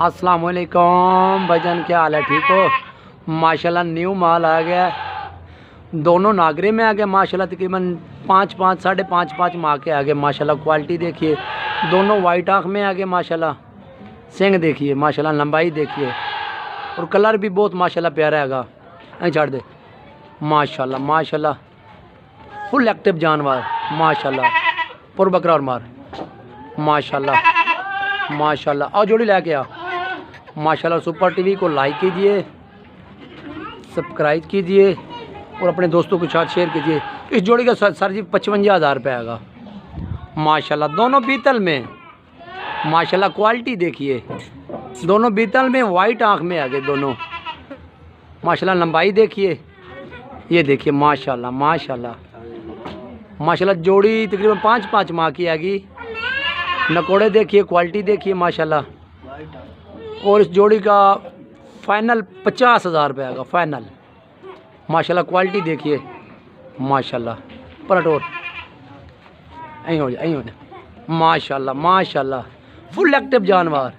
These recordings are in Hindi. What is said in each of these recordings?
अस्सलाम वालेकुम भाईजान, क्या हाल है? ठीक हो? माशाल्लाह न्यू माल आ गया है। दोनों नागरे में आ गया माशाल्लाह। तकरीबन 5 साढ़े 5 माह के आ गए माशाल्लाह। क्वालिटी देखिए, दोनों वाइट आँख में आ गए माशाल्लाह। सिंग देखिए माशाल्लाह, लंबाई देखिए और कलर भी बहुत माशाल्लाह प्यारा हैगा। ऐ छाड़ दे माशाल्लाह माशाल्लाह। फुल एक्टिव जानवर माशाल्लाह। पुर बकरा और मार माशाल्लाह माशाल्लाह। और जोड़ी लेके आ माशाल्लाह। सुपर टीवी को लाइक कीजिए, सब्सक्राइब कीजिए और अपने दोस्तों के साथ शेयर कीजिए। इस जोड़ी का सर जी 55,000 रुपये आएगा माशाल्लाह। दोनों बीतल में माशाल्लाह। क्वालिटी देखिए, दोनों बीतल में वाइट आँख में आ गए दोनों माशाल्लाह। लंबाई देखिए, ये देखिए माशाल्लाह माशाल्लाह माशाल्लाह। जोड़ी तकरीबन 5 माह की आएगी। नकोड़े देखिए, क्वालिटी देखिए माशाल्लाह। और इस जोड़ी का फाइनल 50,000 रुपये आएगा फाइनल माशाल्लाह। क्वालिटी देखिए माशाल्लाह। पलट और यहीं हो जाए माशाल्लाह माशाल्लाह। फुल एक्टिव जानवर,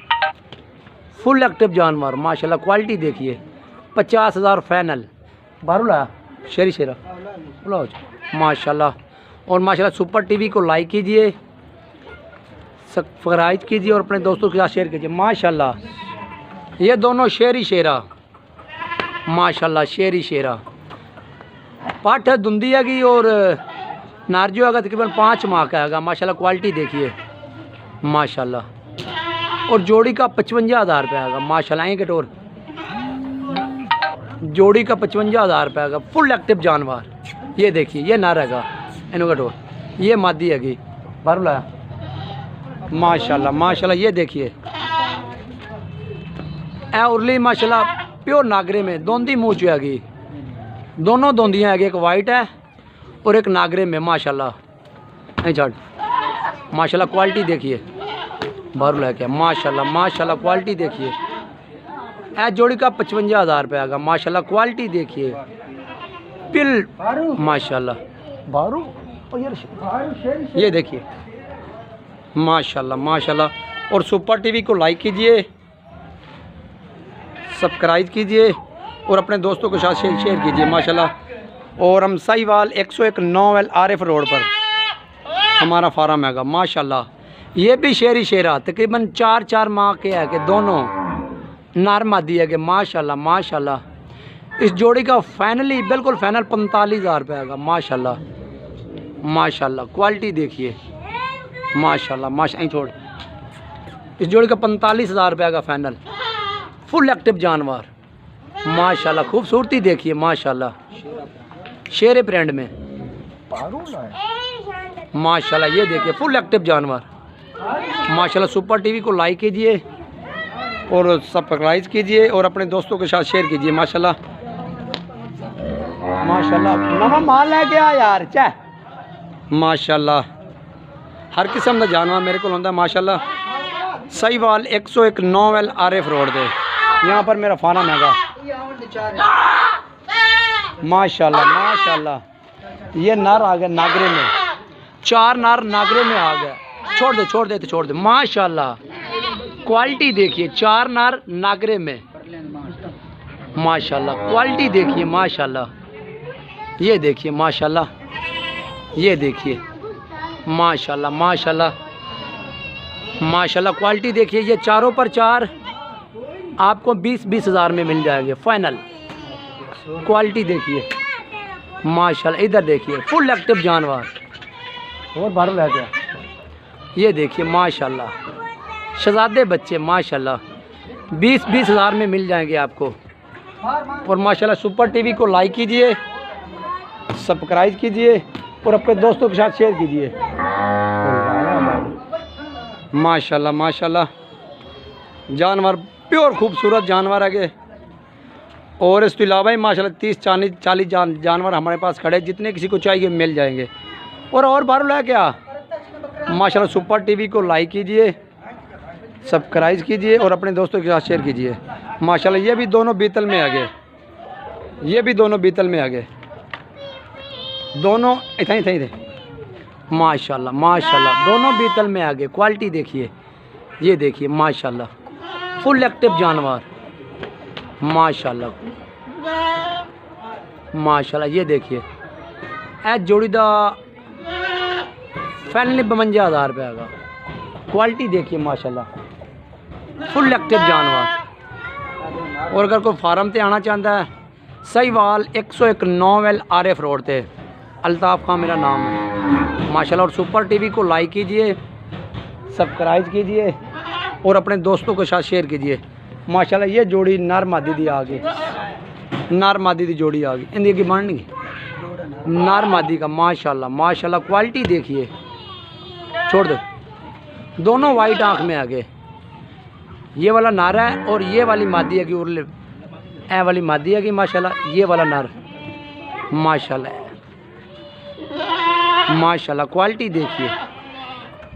फुल एक्टिव जानवर माशाल्लाह। क्वालिटी देखिए 50,000 फाइनल। बारू लाया शेरी शेरा माशाल्लाह। और माशाल्लाह सुपर टीवी को लाइक कीजिए, सब्सक्राइब कीजिए और अपने दोस्तों के साथ शेयर कीजिए माशाल्लाह। ये दोनों शेरी शेरा माशाल्लाह। शेरी शेरा पाठ है धुंधी हैगी और नारजो आएगा तकरीबन 5 माह का आएगा माशाल्लाह। क्वालिटी देखिए माशाल्लाह। और जोड़ी का 55,000 रुपये आएगा माशाल्लाह। यहीं कटोर जोड़ी का 55,000 रुपये आएगा। फुल एक्टिव जानवर। ये देखिए, ये ना रहेगा इन कटोर, ये मादी हैगी। बारू लाया माशाल्लाह माशाल्लाह। ये देखिए ए उरली माशाल्लाह प्योर नागरे में दोंदी मुँह चुएगी। दोनों दोंदियाँ हैगी, एक वाइट है और एक नागरे में माशाल्लाह। नहीं छाड़ माशाल्लाह। क्वालिटी देखिए बारू लेके माशाल्लाह माशाल्लाह। क्वालिटी देखिए ए जोड़ी का 55,000 रुपये आएगा माशाल्लाह। क्वालिटी देखिए पिल माशाल्लाह। बारू ये देखिए माशाल्लाह माशाल्लाह। और सुपर टीवी को लाइक कीजिए, सब्सक्राइब कीजिए और अपने दोस्तों के साथ शेयर कीजिए माशाल्लाह। और हम साहिवाल 101 9 RF रोड पर हमारा फार्म हैगा माशाल्लाह। ये भी शेरी शेरा तकरीबन 4 माह के है कि दोनों नार मादी है कि माशाल्लाह माशाल्लाह। इस जोड़ी का फाइनली बिल्कुल फाइनल 45,000 रुपये आएगा माशाल्लाह माशाल्लाह। क्वालिटी देखिए माशाल्लाह माशा। छोड़ इस जोड़ी का 45,000 रुपये आएगा फाइनल। फुल एक्टिव जानवर माशाल्लाह। खूबसूरती देखिए माशाल्लाह। शेरे ब्रांड में माशाल्लाह। ये देखिए फुल एक्टिव जानवर माशाल्लाह। सुपर टीवी को लाइक कीजिए और सब्सक्राइब कीजिए और अपने दोस्तों के साथ शेयर कीजिए माशाल्लाह माशाल्लाह। नवा माल लेके आ यार चाह माशाल्लाह। हर किस्म का जानवर मेरे को होंदा माशाल्लाह। साहिवाल 101 9 RF रोड दे यहाँ पर मेरा फार्म हैगा माशाल्लाह माशाल्लाह। ये नर आ गया नागरे में, 4 नर नागरे में आ गया। छोड़ दे तो छोड़ दे माशाल्लाह। क्वालिटी देखिए 4 नर नागरे में माशाल्लाह। क्वालिटी देखिए माशाल्लाह। ये देखिए माशाल्लाह। ये देखिए माशाल्लाह माशाल्लाह माशाल्लाह। क्वालिटी देखिए, ये चारों पर 4 आपको 20 हज़ार में मिल जाएंगे फाइनल। क्वालिटी देखिए माशाल्लाह। इधर देखिए फुल एक्टिव जानवर और बारू रह गया। ये देखिए माशाल्लाह। शहजादे बच्चे माशाल्लाह 20 हज़ार में मिल जाएंगे आपको। और माशाल्लाह सुपर टीवी को लाइक कीजिए, सब्सक्राइब कीजिए और अपने दोस्तों के साथ शेयर कीजिए माशाल्लाह माशाल्लाह। जानवर प्योर खूबसूरत जानवर है। और इसके अलावा ही माशाल्लाह 30-40 जानवर हमारे पास खड़े, जितने किसी को चाहिए मिल जाएंगे। और बारू ला क्या माशाल्लाह। सुपर टीवी को लाइक कीजिए, सब्सक्राइब कीजिए और अपने दोस्तों के साथ शेयर कीजिए माशाल्लाह। ये भी दोनों बीतल में आ गए, ये भी दोनों बीतल में आ गए। दोनों इतना ही थे माशाल्लाह माशाल्लाह। दोनों बीतल में आ गए। क्वालिटी देखिए, ये देखिए माशाल्लाह। फुल एक्टिव जानवर माशाल्लाह माशाल्लाह। ये देखिए ए जोड़ी दा फाइनली 52,000 रुपये का। क्वालिटी देखिए माशाल्लाह फुल एक्टिव जानवर। और अगर कोई फार्म ते आना चाहता है सहीवाल 101 9 RF रोड पे, अल्ताफ़ खान मेरा नाम है माशाल्लाह। और सुपर टीवी को लाइक कीजिए, सब्सक्राइब कीजिए और अपने दोस्तों के साथ शेयर कीजिए माशाल्लाह। ये जोड़ी नर मादी दी आ गई, नर मादी दी जोड़ी आ गई। इनकी की बननी नर मादी का माशाल्लाह माशाल्लाह। क्वालिटी देखिए, छोड़ दो, दोनों वाइट आँख में आ गए। ये वाला नर है और ये वाली मादी है कि उर्ले ए वाली मादी है कि माशाल्लाह। ये वाला नर माशाल्लाह माशाल्लाह। क्वालिटी देखिए,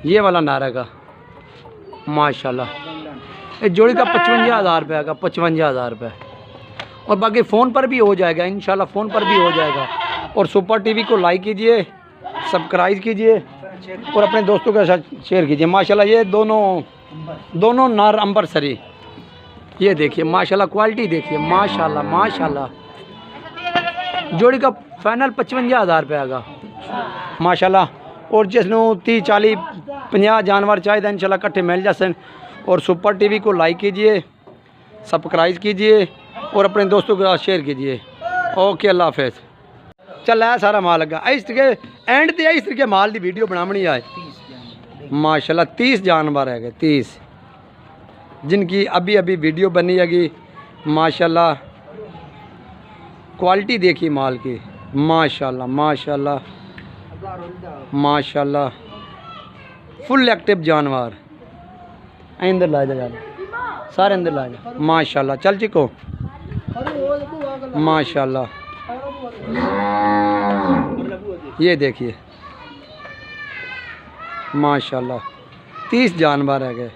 ये वाला नारा का माशाल्लाह। इस जोड़ी का 55,000 रुपये का, 55,000 रुपये। और बाकी फ़ोन पर भी हो जाएगा इंशाल्लाह, फ़ोन पर भी हो जाएगा। और सुपर टीवी को लाइक कीजिए, सब्सक्राइब कीजिए और अपने दोस्तों के साथ शेयर कीजिए माशाल्लाह। ये दोनों नर अंबर सरी, ये देखिए माशाल्लाह। क्वालिटी देखिए माशाल्लाह माशाल्लाह। जोड़ी का फाइनल 55,000 रुपये का माशाल्लाह। और जिसनों 30 40 50 जानवर चाहिए इंशाल्लाह इकट्ठे मिल जाते। और सुपर टीवी को लाइक कीजिए, सब्सक्राइब कीजिए और अपने दोस्तों के साथ शेयर कीजिए। ओके अल्लाह हाफिज़। चल है सारा माल लगा इस तरीके एंड ते इस तरीके माल की वीडियो बनानी आए माशाल्लाह। 30 जानवर है 30 जिनकी अभी अभी वीडियो बनी हैगी माशाल्लाह। क्वालिटी देखिए माल की माशाल्लाह माशाल्लाह माशाल्लाह। फुल एक्टिव जानवर। अंदर ला जा, सारे अंदर ला जा माशाल्लाह। चल चिको माशाल्लाह। ये देखिए माशाल्लाह 30 जानवर है गए।